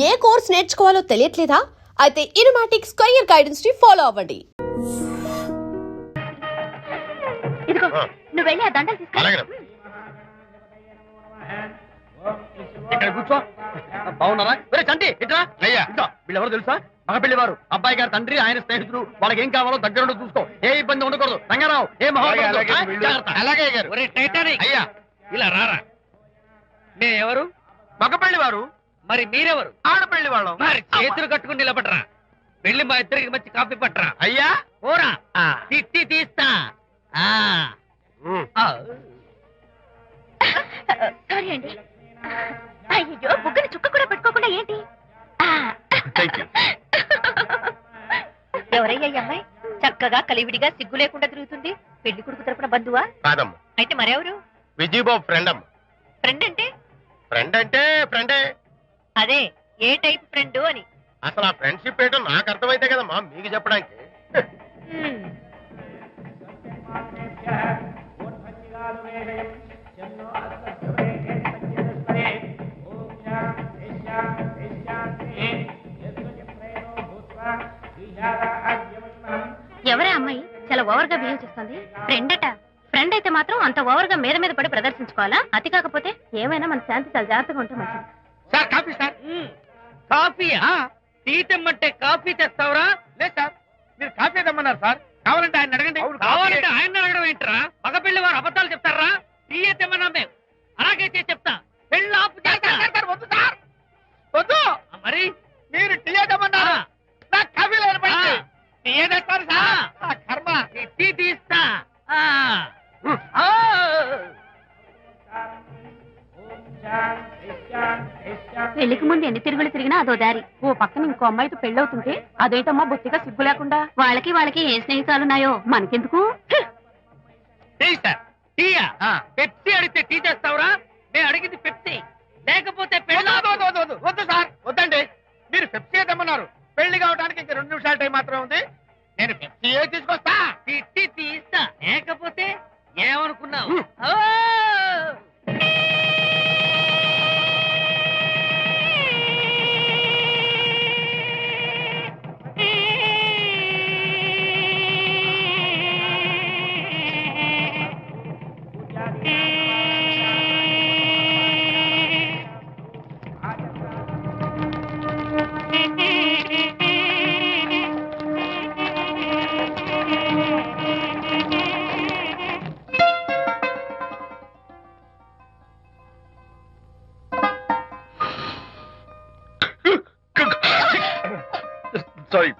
ఏ course నేర్చుకోవాలో తెలియట్లేదా? అయితే ఇనుమాటిక్స్ career guidance ని follow అవ్వండి. ఇదిగో నువ్వు వెళ్ళి ఆ దండలు తీసుకో. ఇక్కడ కూర్చో. బాగున్నారా? చంటి ఇట్లా అయ్యా. వీళ్ళెవరు తెలుసా? మగ పెళ్లివారు, అబ్బాయి గారి తండ్రి, ఆయన స్నేహితులు. వాళ్ళకి ఏం కావాలో దగ్గర చూసుకో. ఏ ఇబ్బంది ఉండకూడదు. రంగారావు ఏ అయ్యా ఇలా రారా. ఎవరు? మగ పెళ్లివారు. మరి మీరెవరు? ఆడపెళ్లి వాళ్ళం. మరి చేతులు కట్టుకుని నిలబడరా. వెళ్ళి మా ఇద్దరికి మంచి కాఫీ పట్టరా. అయ్యా ఓరా తిట్టి తీస్తా. సారీ అండి. అయ్యో బుగ్గని చుక్క కూడా పెట్టుకోకుండా ఏంటి? ఎవరయ్యా ఈ అమ్మాయి? చక్కగా కలివిడిగా సిగ్గు లేకుండా తిరుగుతుంది. పెళ్లి కొడుకు తరపున బంధువా? కాదమ్మ. అయితే మరెవరు? విజయబాబు ఫ్రెండ్ అమ్మ. ఫ్రెండ్ అంటే? ఫ్రెండ్ అంటే ఫ్రెండే. అదే ఏ టైప్ ఫ్రెండ్ అని. అసలు ఆ ఫ్రెండ్షిప్ ఏంటో నాకు అర్థమైతే కదమ్మా మీకు చెప్పడానికి. ఎవరే అమ్మాయి చాలా ఓవర్ గా బిహేవ్ చేస్తుంది? ఫ్రెండ్ అట. ఫ్రెండ్ అయితే మాత్రం అంత ఓవర్ గా మీద మీద పడి ప్రదర్శించుకోవాలా? అతి కాకపోతే ఏమైనా మన శాంతి చాలా జాగ్రత్తగా ఉంటే మంచిది. Sir coffee sir. కాఫీయా? టీ తెమ్మంటే కాఫీ తెస్తావురా? లేదు సార్, మీరు కాఫీ తెమ్మన్నారు సార్. కావాలంటే ఆయన అడగండి. కావాలంటే ఆయన అడగడం ఏంట్రా? మగ పెళ్లి వారు అబద్ధాలు చెప్తారా? టీ తెమ్మన్నా మేము అలాగైతే చెప్తా. పెళ్ళి ఆపు చేస్తా. వద్దు సార్, వద్దు. మరి మీరు టీ తెమ్మన్నారు, నాకు కాఫీ లేదు. టీ తెస్తారు సార్. కర్మ. టీ తీస్తా. పెళ్లికి ముందు ఎన్ని తిరుగులు తిరిగినా అదో దారి. ఓ పక్కన ఇంకో అమ్మాయితో పెళ్ళవుతుంటే అదేంటమ్మా బొత్తిగా సిగ్గు లేకుండా. వాళ్ళకి ఏ స్నేహితాలున్నాయో మనకెందుకు? Tea sir. టీయా? పెప్సీ అడిగితే టీ చేస్తావురా? నేను అడిగింది పెప్సీ, లేకపోతే వద్దు సార్, వద్దండి. మీరు పెప్సీ తెమ్మన్నారు. పెళ్లి కావడానికి ఇంక 2 నిమిషాల టైం మాత్రమే ఉంది. నేను పెప్సీ తీసుకొస్తా. తిట్టి తీస్తా. లేకపోతే ఏమనుకున్నావు? సారీ,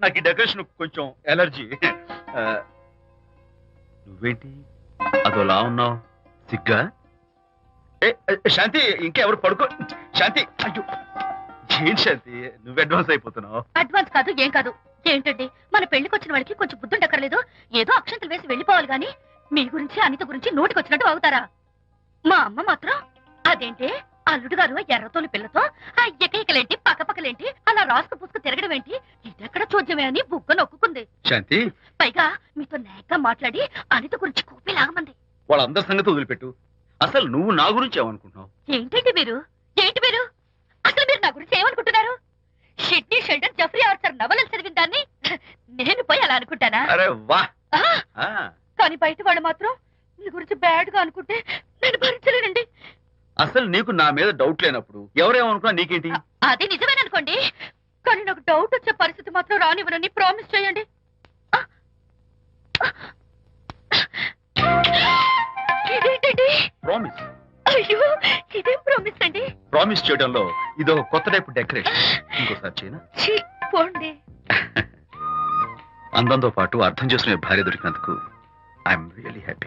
నాకు ఈ డెకరేషన్ కొంచెం ఎలర్జీ. నువ్వేంటి అదోలా ఉన్నావు? సిగ్గా? శాంతి, ఇంకెవరు పడుకో. శాంతి, అయ్యో ఏంటి శాంతి నువ్వు అడ్వాన్స్ అయిపోతున్నావు? అడ్వాన్స్ కాదు ఏం కాదు. ఏంటండి మన పెళ్లికి వచ్చిన వాళ్ళకి కొంచెం బుద్ధుండక్కర్లేదు? ఏదో అక్షంతలు వేసి వెళ్ళిపోవాలి గాని మీ గురించి అనిత గురించి నోటికి వచ్చినట్టు అవుతారా? మా అమ్మ మాత్రం అదేంటి అల్లుడు గారు ఎర్రతోలి పిల్లతో ఆ ఎకలేంటి పక్కపక్కలేంటి అలా రాసుకు పుసుకు తిరగడం ఏంటి? ఇదెక్కడ చూద్యమే అని బుగ్గ నొక్కుంది. శాంతి, పైగా మీతో నేగ్గా మాట్లాడి అనిత గురించి కూపి లాగమంది. వాళ్ళందరి సంగతి వదిలిపెట్టు. అసలు నువ్వు నా గురించి ఏమనుకుంటున్నావు? ఏంటండి మీరు? అసలు మీరు నా గురించి ఏమనుకుంటున్నారు? షిడ్నీ షెల్డన్ జెఫ్రీ ఆర్చర్ నవలలు చదివిన దాన్ని నేను పోయి అలా అనుకుంటానా? అరే వా. కానీ బయట వాళ్ళు మాత్రం మీ గురించి బ్యాడ్ గా అనుకుంటే నేను భరించలేనండి. అసలు నీకు నా మీద డౌట్ లేనప్పుడు ఎవరేమనుకున్నా నీకేంటి? అది నిజమేననుకోండి, కానీ నాకు డౌట్ వచ్చే పరిస్థితి మాత్రం రానివ్వనని ప్రామిస్ చేయండి. ఇదేంటండి? ప్రామిస్. అయ్యో ఇదేం ప్రామిస్ అండి? ప్రామిస్ చేయడంలో ఇదో కొత్త టైపు డెకరేషన్. ఇంకోసారి చేయనా? పోండి. అందంతో పాటు అర్థం చేసుకునే భార్య దొరికినందుకు ఐఎమ్ రియలీ హ్యాపీ.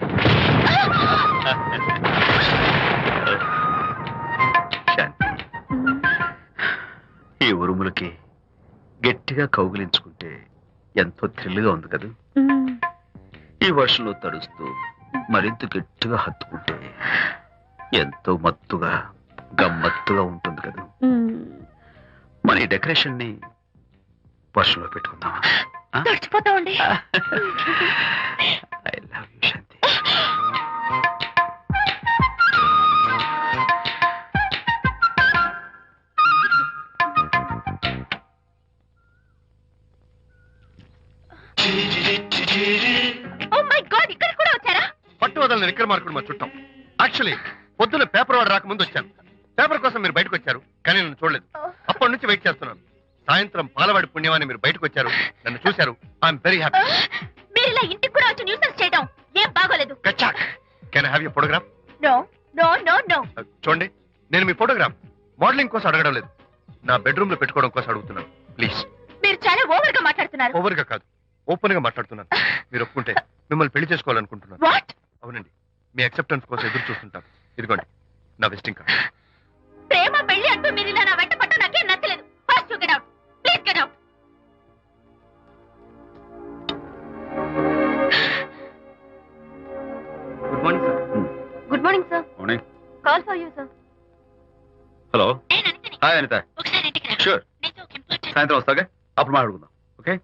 శాంతి, ఈ ఉరుములకి గట్టిగా కౌగిలించుకుంటే ఎంతో థ్రిల్గా ఉంది కదా. ఈ వర్షంలో తడుస్తూ మరింత గట్టిగా హత్తుకుంటే ఎంతో మత్తుగా గమ్మత్తుగా ఉంటుంది కదా. మన ఈ డెకరేషన్ ని వర్షంలో పెట్టుకుందామా? తడిచిపోతామండి. ఐ లవ్ యూ శాంతి. నేను ఇక్కడ మార్కుడు మా చుట్టాం. యాక్చువల్లీ పొద్దున్న పేపర్ వాడు రాకముందు వచ్చాను. పేపర్ కోసం మీరు బయటకు వచ్చారు, కానీ నన్ను చూడలేదు. అప్పటి నుంచి వెయిట్ చేస్తున్నాను. సాయంత్రం పాలవాడి పుణ్యమాన్ని మీరు బయటకు వచ్చారు, నన్ను చూశారు. I'm very happy. మీరు ఇలా ఇంటికి కూడా వచ్చి న్యూసెన్స్ చేయడం ఏం బాగోలేదు. కచ్చాక్. Can I have your photograph? No no no no. చూడండి, నేను మీ ఫోటోగ్రాఫ్ మోడలింగ్ కోసం అడగడం లేదు, నా బెడ్రూమ్ లో పెట్టుకోవడం కోసం అడుగుతున్నాను. ప్లీజ్. మీరు చాలా ఓవర్ గా మాట్లాడుతున్నారు. ఓవర్ గా కాదు, ఓపెన్ గా మాట్లాడుతున్నాను. మీరు ఒప్పుకుంటే మిమ్మల్ని పెళ్లి చేసుకోవాలనుకుంటున్నాను. వాట్? అవునండి, మీ అక్సెప్టెన్స్ కోసం ఎదురు చూస్తుంటాను. ఇదిగోండి నా విజిటింగ్ కార్డ్. ప్రేమ పెళ్లి అంటూ మీరు ఇలా నా వెంట పట్ట నాకేం నచ్చలేదు. First you get out. Please get out. Good morning sir. Good morning sir. Morning. Call for you sir. Hello. నేను అనితని. హాయ్ అనిత. ఒకసారి ఇంటికి రా. షూర్. నీతో ఒక ఇంపార్టెంట్. సాయంత్రం వస్తాగా, అప్పుడు మాట్లాడుకుందాం. Okay.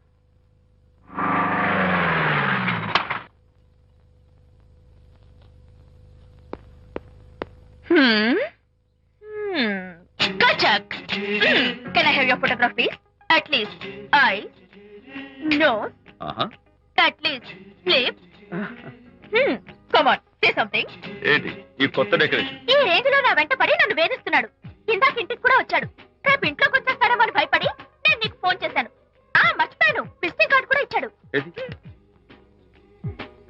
Kachak. Can I have your photograph, please? At least eyes, nose, ఆహా. at least lips. Come on, say something. ఏంటి ఈ కొత్త డెకరేషన్? ఈ రేంజ్ లో నా వెంట పడి నన్ను వేధిస్తున్నాడు. ఇందాక ఇంటికి కూడా వచ్చాడు. రేపు ఇంట్లోకి వచ్చేస్తాడేమో అని భయపడి నేను నీకు ఫోన్ చేశాను. మర్చిపోయాను, విజిటింగ్ కార్డు కూడా ఇచ్చాడు. ఏది?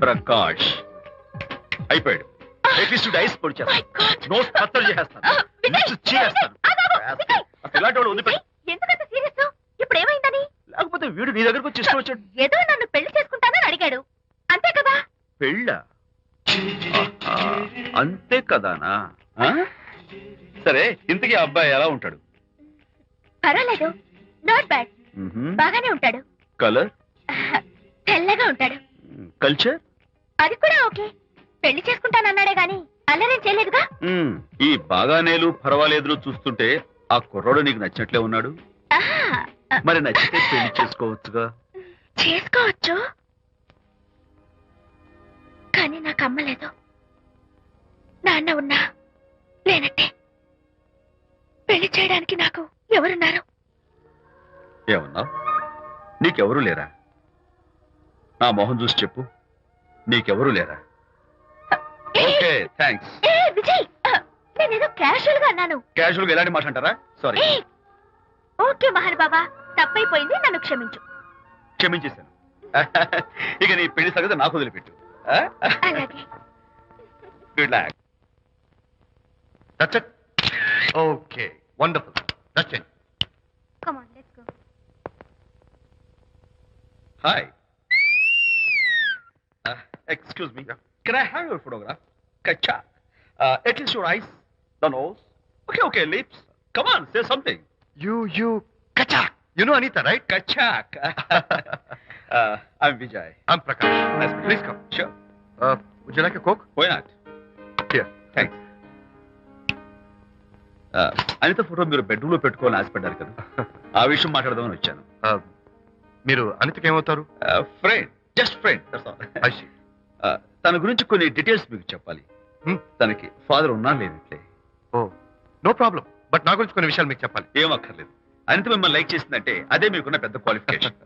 ప్రకాష్ అయిపోయాడు. అట్లీస్ట్ డైస్ పొడి My God. నోస్ కత్తలు చేసేస్తాను. విజయ్, నోట్స్ చీరేస్తాను. విజయ్. అసలు ఇలాంటి వాడు వదిలిపెట్టు. ఎందుకంత సీరియస్? ఇప్పుడు ఏమైందని? లేకపోతే వీడు నీ దగ్గరకు వచ్చి ఇష్టం వచ్చాడు. ఏదో నన్ను పెళ్లి చేసుకుంటానని అడిగాడు, అంతే కదా? పెళ్ళా? ఆహా, అంతే కదానా? ఆ? సరే, ఇంతకీ ఆ అబ్బాయి ఎలా ఉంటాడు? పర్వాలేదు, నాట్ బ్యాడ్. బాగానే ఉంటాడు. కలర్? తెల్లగా ఉంటాడు. కల్చర్? అది కూడా ఓకే. పెళ్లి చేసుకుంటానన్నాడే గాని అల్లరేం చేయలేదుగా. ఈ బాగానేలు పర్వాలేదు చూస్తుంటే ఆ కుర్రోడు నీకు నచ్చినట్లే ఉన్నాడు. ఆహా, మరి నచ్చితే పెళ్లి చేసుకోవచ్చుగా. చేసుకోవచ్చు, కానీ నాకు అమ్మ లేదు, నాన్న ఉన్నా లేనట్టే. పెళ్లి చేయడానికి నాకు ఎవరున్నారు? ఏమన్నా? నీకెవరూ లేరా? నా మొహం చూసి చెప్పు, నీకెవరూ లేరా? Okay, thanks. విజయ్, నేనేదో క్యాషువల్ గా అన్నాను. క్యాజువల్ గా ఎలాంటి మాట అంటారా? సారీ. ఓకే మహర్ బాబా, తప్పైపోయింది, నన్ను క్షమించు. క్షమించేశాను. ఇక నీ పెళ్లి సంగతి నాకు వదిలిపెట్టు. అలాగే. Good luck. That's it? Okay, wonderful. That's it. Come on, let's go. Hi. Excuse me. Can I have your photograph? Kacha. At least your eyes, the nose. Okay, lips. Come on, say something. You, Kachak. You know Anita, right? Kachak. I'm Vijay. I'm Prakash. Nice. Please come. Sure. Would you like a Coke? Why not? Here. Thanks. Anitha photo మీరు bedroom లో పెట్టుకోవాలని ఆశపడ్డారు కదా, ఆ విషయం మాట్లాడదామని వచ్చాను. మీరు అనితకి ఏమవుతారు? Friend, just friend. I see. తన గురించి కొన్ని డీటెయిల్స్ మీకు చెప్పాలి. తనకి ఫాదర్ ఉన్నా లేనట్లే. Oh, no problem. బట్ నా గురించి కొన్ని విషయాలు మీకు చెప్పాలి. ఏం అక్కర్లేదు. అనిత మిమ్మల్ని లైక్ చేసిందంటే అదే మీకున్న పెద్ద క్వాలిఫికేషన్.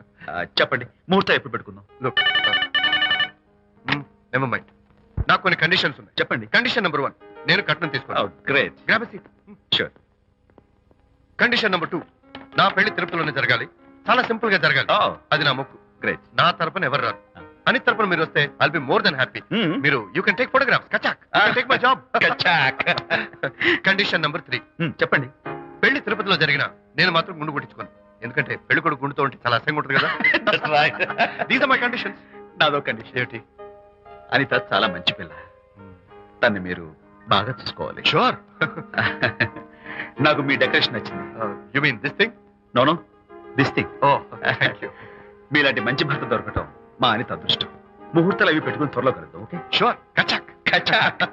చెప్పండి, ముహూర్తం ఎప్పుడు పెట్టుకుందాం? Look, never mind. నాకు కొన్ని కండిషన్స్ ఉన్నాయి. చెప్పండి. కండిషన్ నెంబర్ 1, నేను కట్నం తీసుకోవాలి. Great. Grab a seat. Sure. Condition number 2, నా పెళ్లి తిరుపతిలోనే జరగాలి, చాలా సింపుల్ గా జరగాలి. అది నా మొక్కు. గ్రేట్. నా తరపున ఎవరు రారు. అని తరపున మీరు వస్తే I'll be more than happy. మీరు యూ కెన్ టేక్ ఫోటోగ్రాఫ్స్. కచాక్. Take my job. కచాక్. కండిషన్ నెంబర్ 3, చెప్పండి. పెళ్లి తిరుపతిలో జరిగిన నేను మాత్రం గుండు కొట్టించుకోను. ఎందుకంటే పెళ్లి కొడుకు గుండుతో ఉంటే చాలా అసహ్యంగా ఉంటుంది కదా. These are my conditions. నాదో కండిషన్. ఏంటి? అనిత చాలా మంచి పిల్ల, తన్ని మీరు బాగా చూసుకోవాలి. షూర్. నాకు మీ డెకరేషన్ నచ్చింది. You mean this thing? No, this thing. Oh, thank you. మీలాంటి మంచి భర్త దొరకటం మా అనిత అదృష్టం. ముహూర్తాలు అవి పెట్టుకుని త్వరలో కలుద్దాం. ఓకే? షూర్. కచాక్. కచాక్.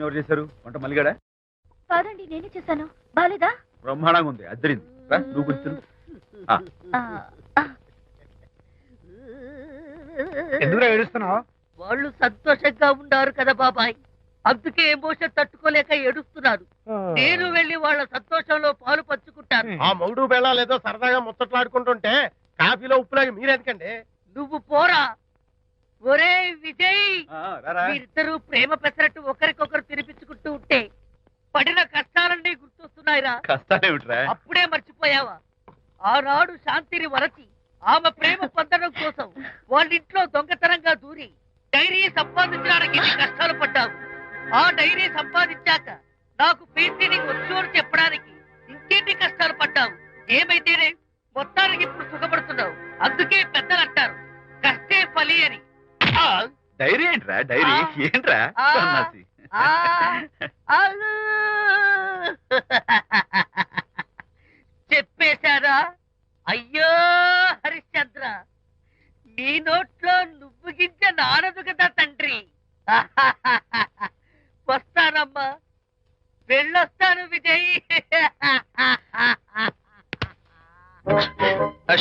ఎవరు చేశారు వంట? మల్లిగాడా? కాదండి, నేనే చేశాను. బాలేదా? బ్రహ్మాండంగా ఉంది, అద్దరింది. నువ్వు గుర్తు. ఎందుకు ఏడుస్తున్నావు? వాళ్ళు సంతోషంగా ఉన్నారు కదా బాబాయ్, అందుకే ఎమోషన్ తట్టుకోలేక ఏడుస్తున్నారు. నేను వెళ్ళి వాళ్ళ సంతోషంలో పాలు పంచుకుంటాను. ఆ మౌడు బెళ్ళాలు ఏదో సరదాగా ముచ్చట్లాడుకుంటుంటే కాఫీలో ఉప్పులాగా మీరెందుకండి? నువ్వు పోరా. ఒరే విజయ్, మీరిద్దరూ ప్రేమ పెసరట్టు ఒకరికొకరు తినిపించుకుంటూ ఉంటే పడిన కష్టాలన్నీ గుర్తొస్తున్నాయిరా. కష్టాలేమిట్రా? అప్పుడే మర్చిపోయావా? ఆనాడు శాంతిని వరచి ఆమె ప్రేమ పొందడం కోసం వాళ్ళింట్లో దొంగతనంగా దూరి డైరీ సంపాదించడానికి ఎన్ని కష్టాలు పడ్డావు. ఆ డైరీ సంపాదించాక నాకు పెయింటింగ్ వచ్చు అని చెప్పడానికి ఇంకెన్ని కష్టాలు పడ్డావు. ఏమైతేనే మొత్తానికి ఇప్పుడు సుఖపడుతున్నావు. అందుకే పెద్దలు అంటారు కష్టే ఫలి అని. డైరీ ఏంట్రా? డైరీ ఏంట్రా? ఆ, సన్నాసి. ఆ, అలు. చెప్పేశారా? అయ్యో హరిశ్చంద్ర, నీ నోట్లో నువ్వు గింజ నానదు కదా తండ్రి. వస్తానమ్మా, వెళ్ళొస్తాను విజయ్.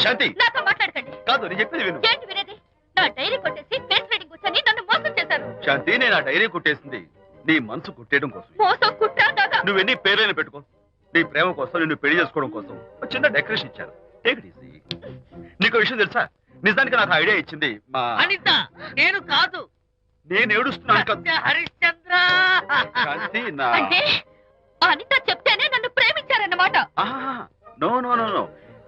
శాంతి నాతో మాట్లాడకండి. కాదు, నేను చెప్పేది విను. ఏంటి వినేది? నా డైరీ కొట్టేసి ఫేస్ రీడింగ్ వచ్చని నన్ను మోసం చేశారు. శాంతి, నేను ఆ డైరీ కుట్టేసింది నీ మనసు కుట్టేయడం కోసం. మోసం కుట్ర దాగా. నువ్వెన్ని పేర్లైనా పెట్టుకో, నీ ప్రేమ కోసం, నిన్ను పెళ్లి చేసుకోవడం కోసం ఒక చిన్న డెకరేషన్ ఇచ్చాను. Take it easy. నీకు విషయం తెలుసా? నిజానికి నాకు ఐడియా ఇచ్చింది మా అనిత, నేను కాదు. నేను ఏడుస్తున్నాను కదా. సత్య హరిశ్చంద్ర. శాంతి, నా అంటే అనిత చెప్తేనే నన్ను ప్రేమించారన్నమాట. నో నో నో నో,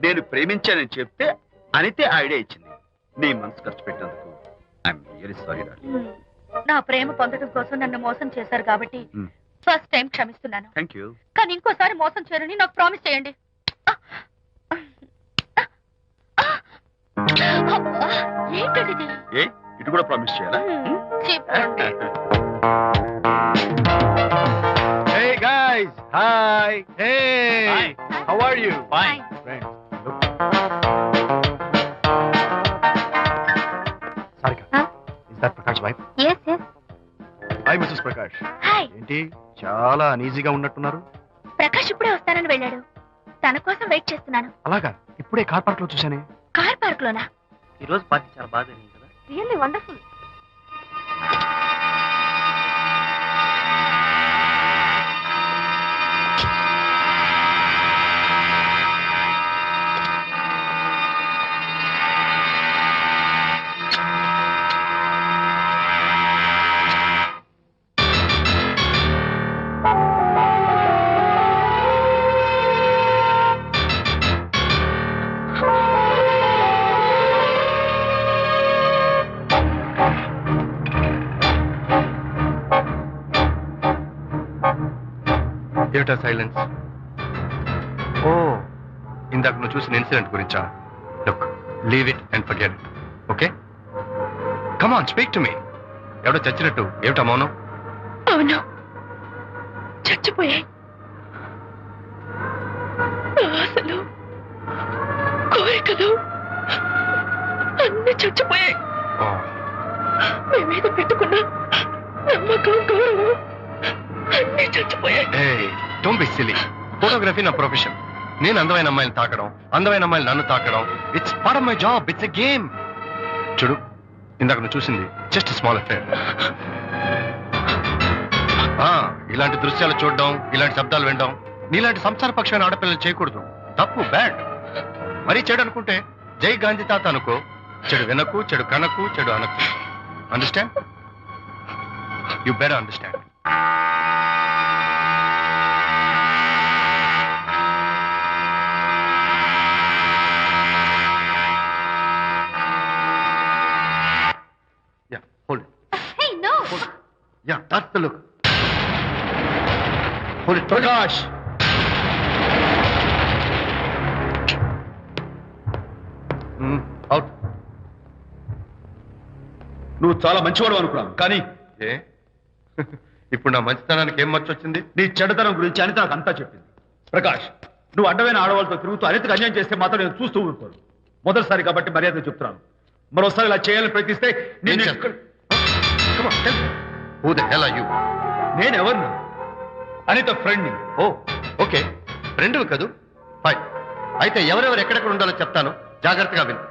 నేను ప్రేమించానని చెప్తే అనితే ఐడియా ఇచ్చింది. నీ మనసు ఖర్చు పెట్టినందుకు ఐఎమ్ రియల్లీ సారీ. నా ప్రేమ పొందడం కోసం నన్ను మోసం చేశారు కాబట్టి ఫస్ట్ టైం క్షమిస్తున్నాను. Thank you. కానీ ఇంకోసారి మోసం చేయరని నాకు ప్రామిస్ చేయండి. అబ్బా, ఏంటది? ఏ ఇటు కూడా ప్రామిస్ చేయాలా? చెప్పండి. Hey guys, hi. Hey, Hi. how are you? Fine. Friends, look. Sarika, Huh? is that Prakash wife? Yes, yes. Hi, Mrs. Prakash. Hi. ఏంటి చాలా అనీజీగా ఉన్నట్టున్నారు? ప్రకాష్ ఇప్పుడే వస్తానని వెళ్ళాడు. తన కోసం వెయిట్ చేస్తున్నాను. అలాగా, ఇప్పుడే కార్ పార్క్ లో చూశానే. కార్ పార్క్ లోనా? ఈ రోజు పార్టీ చాలా బాగా జరిగింది కదా. Really wonderful. ఏమిటా సైలెన్స్? ఓ, ఇందాక నువ్వు చూసిన ఇన్సిడెంట్ గురించా? Look, leave it and forget it. Okay, come on, speak to me. ఎవడో చచ్చినట్టు ఏమిటా మౌనం? అవును, చచ్చిపోయాయి. ఆశలు, కోరికలు అన్ని చచ్చిపోయాయి. ఓ, మీ మీద పెట్టుకున్న నమ్మకం, గౌరవం అన్ని చచ్చిపోయాయి. ఏయ్, డోంట్ బి సిల్లీ. ఫోటోగ్రఫీ నా ప్రొఫెషన్. నేను అందమైన అమ్మాయిని తాకడం, అందమైన అమ్మాయిలు నన్ను తాకడం, it's part of my job. It's a game. చూడు, ఇందాక నువ్వు చూసింది జస్ట్ స్మాల్ అఫేర్. ఇలాంటి దృశ్యాలు చూడడం, ఇలాంటి శబ్దాలు వినడం నీలాంటి సంసారపక్షమైన ఆడపిల్లలు చేయకూడదు. తప్పు, బ్యాడ్. మరీ చెడు అనుకుంటే జై గాంధీ తాత అనుకో. చెడు వినకు, చెడు కనకు, చెడు అనకు. Understand? You better understand. Hold it. Hey, no. Hold it. Yeah, that's the look. Hold it. Prakash. Out. నువ్వు చాలా మంచివాడు అనుకున్నాను, కానీ ఏ ఇప్పుడు నా మంచితనానికి ఏం మర్చి వచ్చింది? నీ చెడుతనం గురించి అనిత నాకు అంతా చెప్పింది. ప్రకాష్, నువ్వు అడ్డమైన ఆడవాళ్ళతో తిరుగుతూ అనితకు అన్యాయం చేస్తే మాత్రం నేను చూస్తూ ఊరుకోను. మొదటిసారి కాబట్టి మర్యాద చెప్తున్నాను. మరోసారి ఇలా చేయాలని ప్రయత్నిస్తే ఏం చేస్తావు? Come on, tell me. Who the hell are you? నేనెవరిని? అనిత ఫ్రెండ్ని. ఓ, ఓకే, ఫ్రెండ్వి కదూ. ఫైన్. అయితే ఎవరెవరు ఎక్కడెక్కడ ఉండాలో చెప్తాను, జాగ్రత్తగా విను.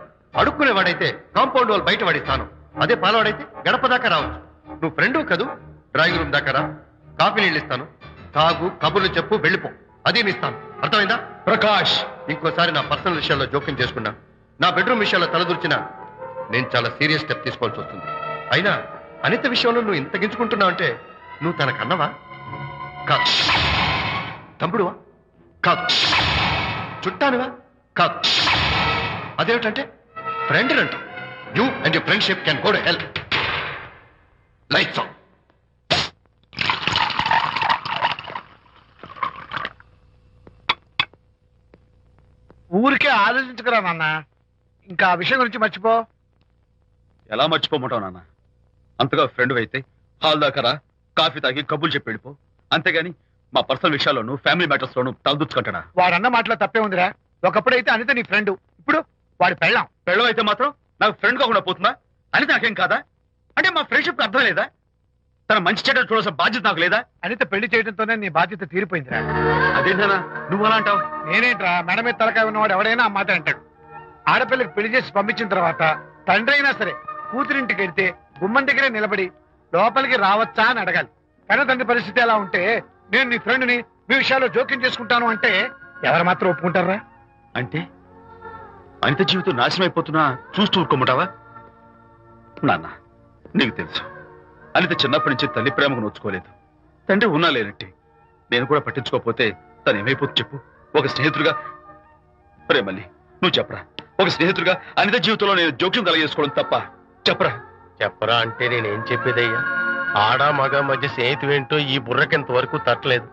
అడుక్కునేవాడైతే కాంపౌండ్ వాళ్ళు బయట వాడిస్తాను, అదే పాలవాడైతే గడప దాకా రావచ్చు. నువ్వు ఫ్రెండు కదూ, డ్రాయింగ్ రూమ్ దాకా రా, కాఫీ నీళ్ళు ఇస్తాను, తాగు, కబుర్లు చెప్పు, వెళ్ళిపో, అదే ఇస్తాను. అర్థమైందా? ప్రకాష్, ఇంకోసారి నా పర్సనల్ విషయాల్లో జోక్యం చేసుకున్నా, నా బెడ్రూమ్ విషయాల్లో తలదూర్చినా నేను చాలా సీరియస్ స్టెప్ తీసుకోవాల్సి వస్తుంది. అయినా అనిత విషయంలో నువ్వు ఇంత గించుకుంటున్నావు అంటే నువ్వు తనకన్నవా? కాదు. తమ్ముడువా? కాదు. చుట్టానువా? కాదు. అదేమిటంటే ఫ్రెండ్ అంట. You and your friendship can go to hell. Lights on. ఊరికే ఆలోచించుకురా నాన్న, ఇంకా ఆ విషయం గురించి మర్చిపో. ఎలా మర్చిపోమంటావు నాన్న? అంతగా ఫ్రెండ్ అయితే హాల్ దాకా రా, కాఫీ తాగి కబుర్లు చెప్పి వెళ్ళిపో. అంతేగాని మా పర్సనల్ విషయాల్లోనూ ఫ్యామిలీ మ్యాటర్స్ లోనూ తలదూర్చుకుంటాడా? వాడన్న మాటలో తప్పే ఉందిరా. ఒకప్పుడైతే అనిత నీ ఫ్రెండ్, ఇప్పుడు వాడి పెళ్ళాం. పెళ్ళం అయితే మాత్రం నాకు ఫ్రెండ్ కాకుండా పోతుందా? అని నాకేం కాదా? అంటే మా ఫ్రెండ్షిప్ అర్థం లేదా? తన మంచి చెడ్డ చూడాల్సిన బాధ్యత నాకు లేదా? అనిత పెళ్లి చేయడంతోనే నీ బాధ్యత తీరిపోయిందిరా. అదేంటనా నువ్వు అలా అంటావు? నేనేంట్రా, మెడ మీద తలకాయ ఉన్నవాడు ఎవడైనా ఆ మాట అంటాడు. ఆడపిల్లకి పెళ్లి చేసి పంపించిన తర్వాత తండ్రి అయినా సరే కూతురింటికి వెళ్తే గుమ్మం దగ్గరే నిలబడి లోపలికి రావచ్చా అని అడగాలి. కానీ తండ్రి పరిస్థితి ఎలా ఉంటే నేను నీ ఫ్రెండ్ని మీ విషయాల్లో జోక్యం చేసుకుంటాను అంటే ఎవరు మాత్రం ఒప్పుకుంటారా? అంటే అనిత జీవితం నాశనం అయిపోతున్నా చూస్తూ ఊరుకోమంటావా? నాన్న, నీకు తెలుసు అనిత చిన్నప్పటి నుంచి తల్లి ప్రేమకు నోచుకోలేదు. తండ్రి ఉన్నా లేనట్టే. నేను కూడా పట్టించుకోకపోతే తను ఏమైపోతుంది చెప్పు? ఒక స్నేహితుడిగా ప్రేమల్ని నువ్వు చెప్పరా? ఒక స్నేహితుడిగా అనిత జీవితంలో నేను జోక్యం కలగజేసుకోవడం తప్ప? చెప్పరా? చెప్పరా అంటే నేనేం చెప్పేదయ్యా? ఆడ మగ మధ్య స్నేహితు ఏంటో ఈ బుర్రకింత వరకు తట్టలేదు.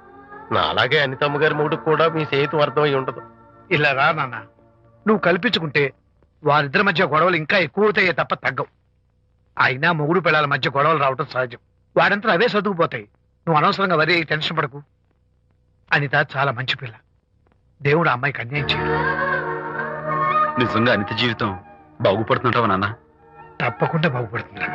నా అలాగే అనితమ్మ గారి మూడు కూడా మీ స్నేహితు అర్థమై ఉండదు. ఇలా రా నాన్న, నువ్వు కల్పించుకుంటే వారిద్దరి మధ్య గొడవలు ఇంకా ఎక్కువ అవుతాయే తప్ప తగ్గవు. అయినా మొగుడు పిల్లల మధ్య గొడవలు రావటం సహజం. వాడంతా అవే సర్దుకుపోతాయి. నువ్వు అనవసరంగా వరి టెన్షన్ పడకు. అనిత చాలా మంచి పిల్ల. దేవుడు ఆ అమ్మాయికి అన్యాయం చేయడు. నిజంగా అనిత జీవితం బాగుపడుతుంటావా నాన్న? తప్పకుండా బాగుపడుతుందా.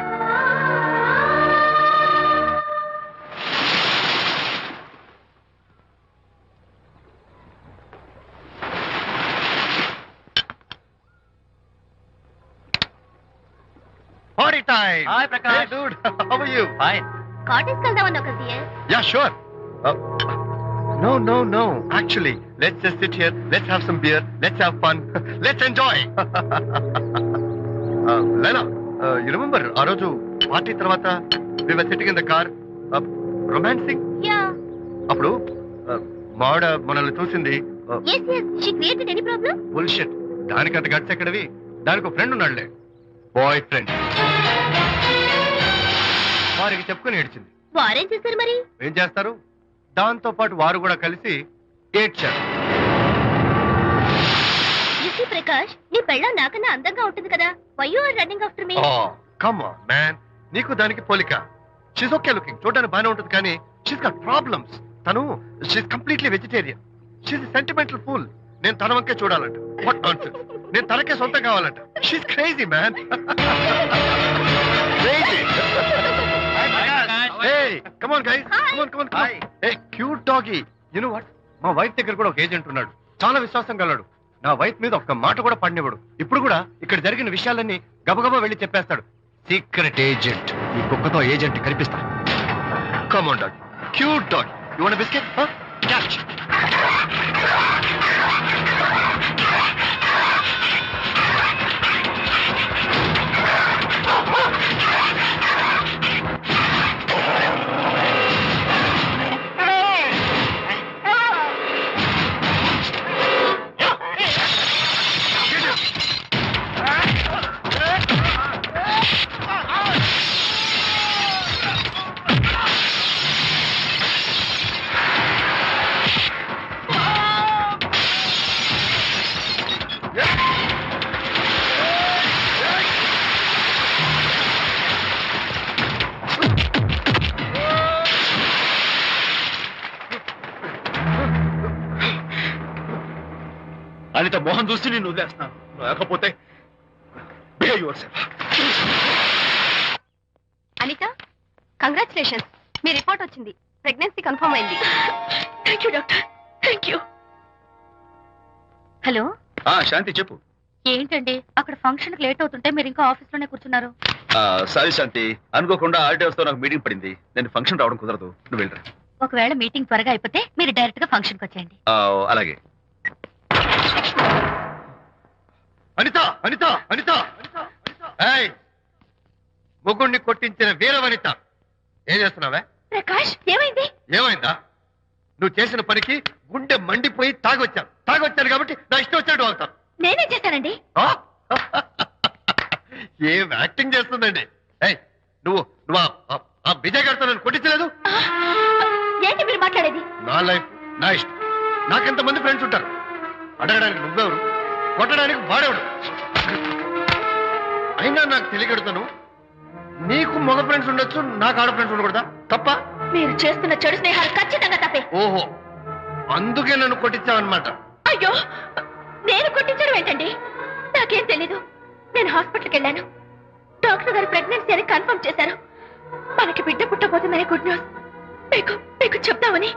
Party time! Hi, Prakash. Hey, dude. How are you? Fine. Cottage వెళ్దామని ఒక Yeah, sure. No. Actually, let's just sit here. Let's have some beer. Let's have fun. Let's enjoy. Lena, you remember ఆ రోజు party తర్వాత we were sitting in the car, romancing? Yeah అప్పుడు మావిడ మనల్ని చూసింది. yes she created any problem bullshit. దానికంత guts ఎక్కడవి? దానికి ఒక ఫ్రెండ్ ఉన్నాడులే, బాయ్ ఫ్రెండ్. వారికి చెప్పుకొని ఏడ్చింది. వారేం చేశారు మరి? ఏం చేస్తారు? దాంతో పాటు వారు కూడా కలిసి ఏడ్చారు. యూసీ ప్రకాష్, నీ పెళ్ళం నాకన్నా అందంగా ఉంటుంది కదా. Why you are running after me? Come on man, నీకు దానికి పోలిక. షీస్ ఓకే లుకింగ్, చూడడానికి బాగానే ఉంటుంది, కానీ షీస్ గాట్ ప్రాబ్లమ్స్. తను she's completely vegetarian. She's sentimental pool. నేను తన వంకే చూడాలంట. What nonsense. నేను తనకే సొంతం కావాలంట. She's crazy man. Crazy. Hey, come on guys. Come on. Hey, cute doggy. You know what? మా వైఫ్ దగ్గర కూడా ఒక ఏజెంట్ ఉన్నాడు. చాలా విశ్వాసం గలడు. నా వైఫ్ మీద ఒక్క మాట కూడా పడినివ్వడు. ఇప్పుడు కూడా ఇక్కడ జరిగిన విషయాలన్నీ గబగబా వెళ్ళి చెప్పేస్తాడు. Secret agent. ఈ కుక్కతో ఏజెంట్ కనిపిస్తా. Come on dog. Cute dog. You want a biscuit? Huh? Catch. Anitha Mohan చూసి నేను వదిలేస్తున్నాను. లేకపోతే behave yourself. Anitha, congratulations. మీ రిపోర్ట్ వచ్చింది. ప్రెగ్నెన్సీ కన్ఫర్మ్ అయింది. Thank you doctor. Thank you. Hello, Shanti చెప్పు. ఏంటండి అక్కడ ఫంక్షన్ కి లేట్ అవుతుంటే మీరు ఇంకా ఆఫీస్ లోనే కూర్చున్నారు. సారీ శాంతి, అనుకోకుండా ఆర్డర్స్ తో నాకు మీటింగ్ పడింది. నేను ఫంక్షన్ రావడం కుదరదు, నువ్వు వెళ్ళరా. ఒకవేళ మీటింగ్ త్వరగా అయిపోతే మీరు డైరెక్ట్ గా ఫంక్షన్ కి వచ్చేయండి. అలాగే. అనిత అనిత అనిత ఏయ్, ముగ్గుడిని కొట్టించిన వీర వనిత, ఏం చేస్తున్నావే? ప్రకాష్ ఏమైంది? ఏమైందా? నువ్వు చేసిన పనికి గుండె మండిపోయి తాగొచ్చాను కాబట్టి నా ఇష్టం వచ్చినట్టు అవుతాను. నేనేం చేశానండి? ఏం యాక్టింగ్ చేస్తుందండి. ఏయ్, నువ్వు నువ్వు ఆ విజయ్ గారితో నన్ను కొట్టించలేదు. ఏంటి మీరు మాట్లాడేది? నా లైఫ్ నా ఇష్టం. నాకెంతమంది ఫ్రెండ్స్ ఉంటారు. అడగడానికి నువ్వెవరు, కొట్టడానికి వాడేవాడు. అయినా నాకు తెలియగడుతాను, నీకు మగ ఫ్రెండ్స్ ఉండొచ్చు, నాకు ఆడ ఫ్రెండ్స్ ఉండకూడదా? తప్ప? మీరు చేస్తున్న చెడు స్నేహాలు ఖచ్చితంగా తప్పే. ఓహో, అందుకే నన్ను కొట్టించావన్నమాట. అయ్యో, నేను కొట్టించడం ఏంటండి? నాకేం తెలీదు. నేను హాస్పిటల్కి వెళ్ళాను. డాక్టర్ గారు ప్రెగ్నెన్సీ అని కన్ఫర్మ్ చేశారు. మనకి బిడ్డ పుట్టబోతుందనే గుడ్ న్యూస్ మీకు చెప్తామని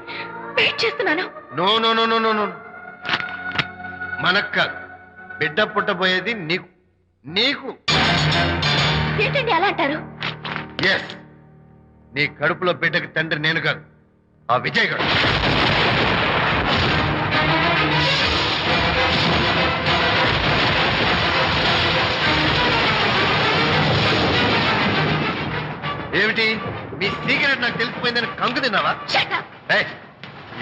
వెయిట్ చేస్తున్నాను. No no no no no no, మనకు కాదు, బిడ్డ పుట్టబోయేది నీకు. నీకు ఏంటండి అలా అంటారు? ఎస్, నీ కడుపులో బిడ్డకి తండ్రి నేను కాదు, ఆ విజయ్ గారు. ఏమిటి మీ సీక్రెట్ నాకు తెలిసిపోయిందని కంగు తిన్నావా? ఏయ్,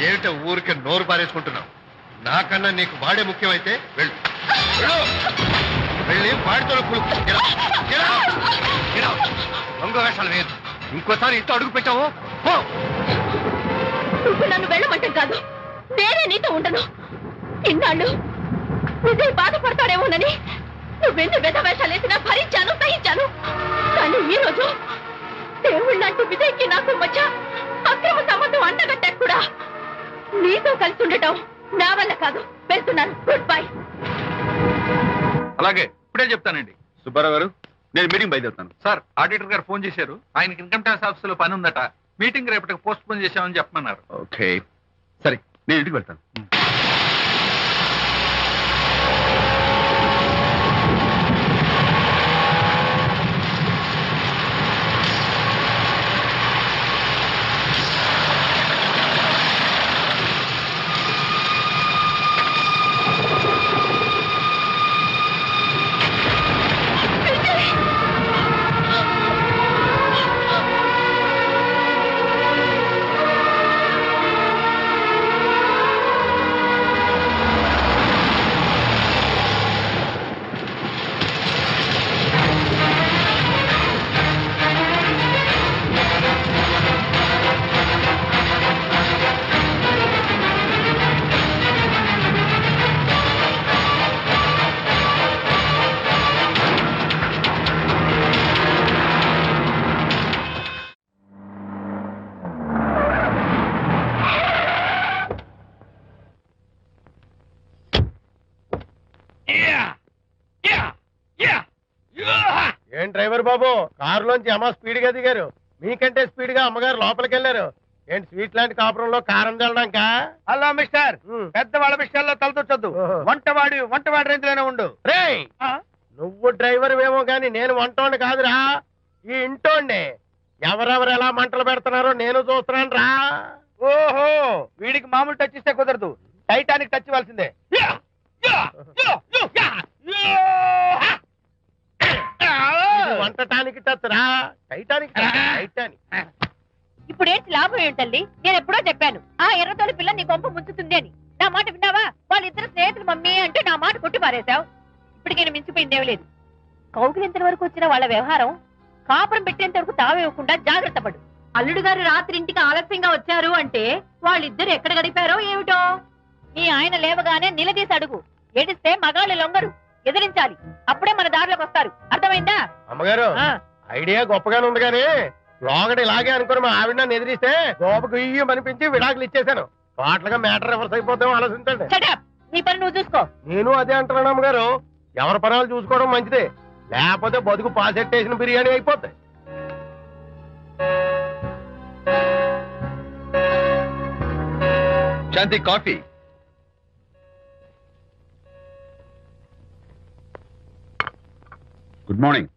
ఏమిటో ఊరికే నోరు పారేసుకుంటున్నావు? నాకన్నా నీకు వాడే ముఖ్యమైతే వెళ్ళు వెళ్ళి వాడితో దొంగ వేషాలు వేయదు. ఇంకోసారి ఇంట్లో అడుగు పెట్టావు నువ్వు నన్ను వెళ్ళమంటే కాదు, నేనే నీతో ఉండను. ఇన్నాళ్ళు విజయ్ బాధపడతాడేమోనని నువ్వెన్ని వేషాలు వేసినా భరించాను, సహించాను. కానీ ఈ రోజు దేవుళ్ళంటి విజయ్కి నాకు మధ్య అక్రమ సంబంధం అంటగట్టా కూడా నీతో కలిసి ఉండటం నా వల్ల కాదు. వెళ్తున్నాను, గుడ్ బై. అలాగే, ఇప్పుడే చెప్తానండి. సుబ్బారావు గారు, నేను మీటింగ్ బయలుదేరుతాను. సార్, ఆడిటర్ గారు ఫోన్ చేశారు. ఆయనకి ఇన్కమ్ ట్యాక్స్ ఆఫీస్ లో పని ఉందట. మీటింగ్ రేపటికి పోస్ట్ పోన్ చేశామని చెప్పమన్నారు. ఓకే, సరే, నేను ఇంటికి వెళ్తాను. ఏం డ్రైవర్ బాబు, కారులోంచి అమ్మ స్పీడ్ గా దిగారు. మీకంటే స్పీడ్ గా అమ్మగారు లోపలికి వెళ్ళారు. ఏంటి స్వీట్ లాంటి కాపురంలో కారం చల్లడానికా? హలో మిస్టర్, పెద్దవాళ్ళ విషయాల్లో తలదొచ్చొద్దు. వంటవాడి రేంజ్ లోనే ఉండు. రేయ్, నువ్వు డ్రైవర్ ఏమో గాని నేను వంటోండి కాదురా, ఈ ఇంటోండి. ఎవరెవరు ఎలా మంటలు పెడుతున్నారో నేను చూస్తున్నాను రా. ఓహో, వీడికి మామూలు టచ్ ఇస్తే కుదరదు, టైటానిక్ టచ్ ఇవ్వాల్సిందే. వంటటానికి టచ్ రా, టైటానిక్ టైటానిక్. ఇప్పుడేంటి లాభం ఏంటల్లి? నేను ఎప్పుడో చెప్పాను, ఆ ఎర్రతోలి పిల్ల నీ కొంప ముంచుతుంది అని. నా మాట విన్నావా? వాళ్ళిద్దరు స్నేహితులు మమ్మీ అంటే నా మాట కొట్టి పారేశావు. ఇప్పటికి నేను మించిపోయిందేం లేదు. కౌగిలింత వరకు వచ్చిన వాళ్ళ వ్యవహారం కాపురం పెట్టేంత వరకు తావేవ్వకుండా జాగ్రత్త పడు. అల్లుడు గారు రాత్రి ఇంటికి ఆలస్యంగా వచ్చారు అంటే వాళ్ళిద్దరు ఎక్కడ గడిపారో ఏమిటో. నీ ఆయన లేవగానే నిలదీసి అడుగు. ఏడిస్తే మగాళ్ళు లొంగరు, ఎదిరించాలి. అప్పుడే మన దారిలోకి వస్తారు. అర్థమైందా? అమ్మగారు, ఐడియా గొప్పగానే ఉంది కానీ లోగడ ఇలాగే అనుకుని మా ఆవిడ నన్ను ఎదిరిస్తే గోపకు ఇయ్యం అనిపించి విడాకులు ఇచ్చేశాను. పాటలుగా మ్యాటర్ రివర్స్ అయిపోతాం, ఆలోచించండి. షటప్, నీ పని నువ్వు చూసుకో. నేను అదే అంటున్నాను అమ్మగారు, ఎవరి పనాలు చూసుకోవడం మంచిదే, లేకపోతే బతుకు పాసెట్టేసిన బిర్యానీ అయిపోతాయి. శాంతి, కాఫీ. Good morning.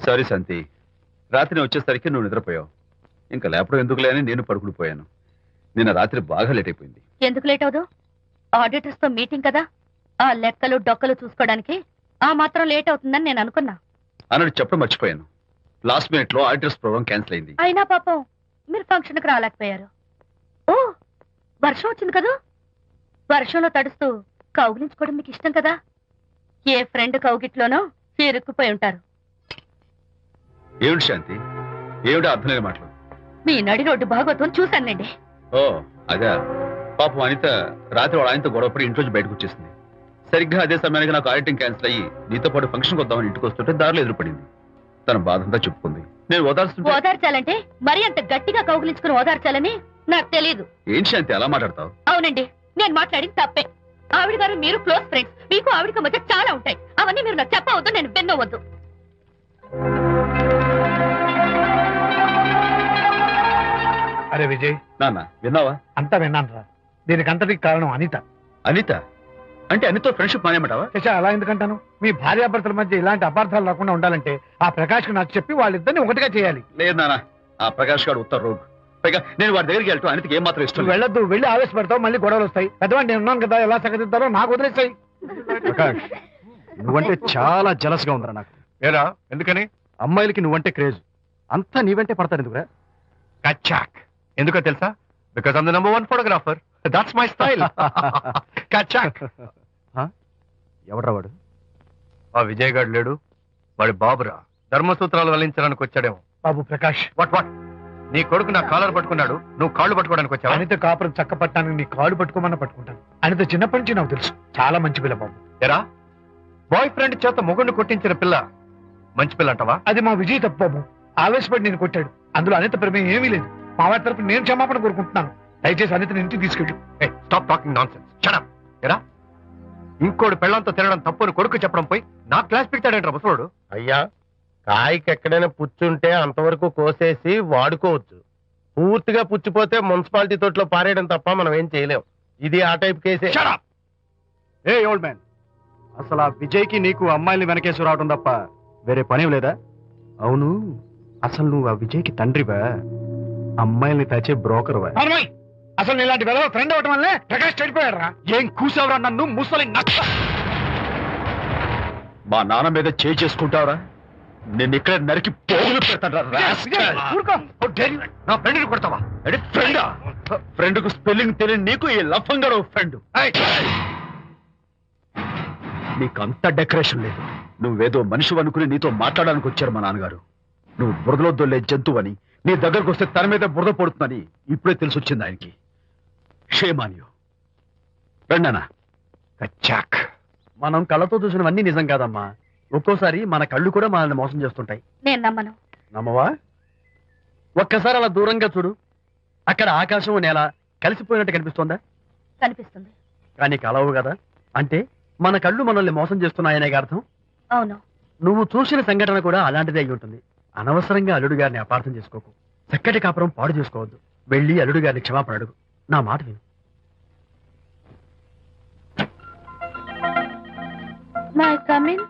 సారీ శాంతి, రాత్రి వచ్చేసరికి నువ్వు నిద్రపోయావు. ఇంకా లేపడం ఎందుకులే అని నేను పడుకుడిపోయాను. నిన్న రాత్రి బాగా లేట్ అయిపోయింది. ఎందుకు లేట్ అవదు? ఆడిటర్స్ తో మీటింగ్ కదా, ఆ లెక్కలు డొక్కలు చూసుకోవడానికి ఆ మాత్రం లేట్ అవుతుందని నేను అనుకున్నా. అన్నట్టు చెప్పడం మర్చిపోయాను. లాస్ట్ మినిట్ లో ఆడిటర్స్ ప్రోగ్రామ్ క్యాన్సిల్ అయింది. అయినా పాపం మీరు ఫంక్షన్ కి రాలేకపోయారు. ఓ, వర్షం వచ్చింది కదా, వర్షంలో తడుస్తూ కౌగిలించుకోవడం మీకు ఇష్టం కదా. ఏ ఫ్రెండ్ కౌగిట్లోనో ఇరుక్కుపోయి ఉంటారు. ఏమిటి శాంతి, ఏమిటి అర్థం లేని మాటలు? మీ నడి రోడ్డు భాగవతం చూశానండి. ఓ అదే, పాపం అనిత రాత్రి వాళ్ళ ఆయనతో గొడవపడి ఇంట్లోంచి బయటకు వచ్చేసింది. సరిగ్గా అదే సమయానికి నాకు ఆడిటింగ్ క్యాన్సిల్ అయ్యి నీతో పాటు ఫంక్షన్కి వద్దామని ఇంటికి వస్తుంటే దారిలో ఎదురుపడింది. తన బాధంతా చెప్పుకుంది. నేను ఓదార్చాలంటే మరీ అంత గట్టిగా కౌగిలించుకుని ఓదార్చాలని నాకు తెలియదు. ఏంటి శాంతి అలా మాట్లాడతావు? అవునండి, నేను మాట్లాడింది తప్పే. ఆవిడ గారు మీరు క్లోజ్ ఫ్రెండ్స్, మీకు ఆవిడకి మధ్య చాలా ఉంటాయి. అవన్నీ మీరు నాకు చెప్పవద్దు, నేను విన్నవద్దు. అరే విజయ్, నాన్న విన్నావా? అంతా విన్నాను రా. దీనికి అంతటికి కారణం అనిత. అనిత అంటే అనితో ఫ్రెండ్షిప్ మానేమంటావా? శశా, అలా ఎందుకంటాను? మీ భార్యాభర్తల మధ్య ఇలాంటి అపార్థాలు రాకుండా ఉండాలంటే ఆ ప్రకాష్కి నాకు చెప్పి వాళ్ళిద్దరిని ఒకటిగా చేయాలి. లేదు నాన్న, ఆ ప్రకాష్ గారు ఉత్తర రోగ్. పైగా నేను వాడి దగ్గరికి వెళ్తాను, అనితకి ఏం మాత్రం ఇష్టం నువ్వు వెళ్ళొద్దు, వెళ్ళి ఆవేశపడతావు, మళ్ళీ గొడవలు వస్తాయి. పెద్దవాడిని నేను ఉన్నాను కదా, ఎలా సగదిద్దారో నాకు వదిలేస్తాయి. ప్రకాష్, నువ్వంటే చాలా జలస్ గా ఉందిరా నాకు. ఏరా ఎందుకని? అమ్మాయిలకి నువ్వంటే క్రేజ్, అంతా నీవంటే పడతారు ఎందుకురా? కచ్చాక్. ఎందుకో తెలుసా? Because I'm the number 1 photographer. That's my style. కచ్చాక్. ఎవడ్రా వాడు? ఆ విజయ్ గారు లేడు, వాడి బాబురా. ధర్మసూత్రాలు వల్లించడానికి వచ్చాడేమో. బాబు ప్రకాష్, వాట్ నీ కొడుకు నా కాలర్ పట్టుకున్నాడు, నువ్వు కాళ్ళు పట్టుకోవడానికి వచ్చావా? అనిత కాపురం చక్క పట్టడానికి నీ కాళ్ళు పట్టుకోమన్నా పట్టుకుంటాను. అనిత చిన్నప్పటి నుంచి నాకు తెలుసు, చాలా మంచి పిల్ల బాబు. ఎరా, బాయ్ ఫ్రెండ్ చేత మొగుడిని కొట్టించిన పిల్ల మంచి పిల్ల అంటావా? అది మా విజయ్ తప్పు బాబు. ఆవేశపడి నేను కొట్టాడు. అందులో అనిత ప్రమేయం ఏమీ లేదు. మా వారి తరపు నేను క్షమాపణ కోరుకుంటున్నాను. దయచేసి అనితని ఇంటికి తీసుకెళ్ళు. Stop talking nonsense. Shut up. ఎరా, ఇంకోటి పెళ్ళంతో తినడం తప్పుని కొడుకు చెప్పడం పోయి నా క్లాస్ పిక్తాడంటారు ముసలోడు. అయ్యా, కాయకి ఎక్కడైనా పుచ్చుంటే అంతవరకు కోసేసి వాడుకోవచ్చు. పూర్తిగా పుచ్చిపోతే మున్సిపాలిటీ తోటలో పారేయడం తప్ప మనం ఏం చేయలేం. ఇది ఆ టైప్ కేసే. Shut up. ఏ ఓల్డ్ మ్యాన్, అసలు ఆ విజయ్కి నీకు అమ్మాయిల్ని వెనకేసి రావడం తప్ప వేరే పనేం లేదా? అవును, అసలు నువ్వు ఆ విజయ్కి తండ్రివా, అమ్మాయిల్ని తెచ్చే బ్రోకర్వా? అమ్మాయి, అసలు నేను ఇలాంటి వెళ్ళ ఫ్రెండ్ అవటం వల్లే ప్రకాష్ చెడిపోయాడు రా. ఏం కూసావురా నన్ను ముసలి నక్క? మా నాన్న మీద చేసుకుంటావరా? నేను ఇక్కడ నరికి పోగులు పెడతాను. ఊరుకో. నా ఫ్రెండ్ని కొడతావా? ఫ్రెండా? ఫ్రెండ్ కు స్పెల్లింగ్ తెలియని నీకు ఈ లఫంగా ఫ్రెండ్. నీకు అంత డెకరేషన్ లేదు. నువ్వేదో మనిషి అనుకుని నీతో మాట్లాడడానికి వచ్చారు మా నాన్నగారు. నువ్వు బురదలో దొల్లే జంతువని, నీ దగ్గరకు వస్తే తన మీద బురద పడుతుందని ఇప్పుడే తెలిసి వచ్చింది ఆయనకి. షేమాన్యు రండనా. కచ్చాక్. మనం కళ్ళతో చూసినవన్నీ నిజం కాదమ్మా. ఒక్కోసారి మన కళ్ళు కూడా మనల్ని మోసం చేస్తుంటాయి. నేను నమ్మను. నమ్మవా? ఒక్కసారి అలా దూరంగా చూడు. అక్కడ ఆకాశం నేల కలిసిపోయినట్టు కనిపిస్తోందా? కనిపిస్తుంది. కానీ కలవు కదా. అంటే మన కళ్ళు మనల్ని మోసం చేస్తున్నాయనే అర్థం. అవును. నువ్వు చూసిన సంఘటన కూడా అలాంటిదే అయి ఉంటుంది. అనవసరంగా అల్లుడు గారిని అపార్థం చేసుకోకు. చక్కటి కాపురం పాడు చేసుకోవద్దు. వెళ్ళి అల్లుడు గారిని క్షమాపణ అడుగు. నా మాట విను. May come in.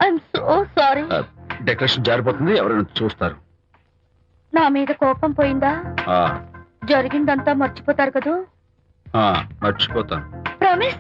I'm so sorry. Decoration జారిపోతుంది, ఎవరైనా చూస్తారు. నా మీద కోపం పోయిందా? ఆ, జరిగిందంతా మర్చిపోతారు కదూ? మర్చిపోతాను. ప్రామిస్.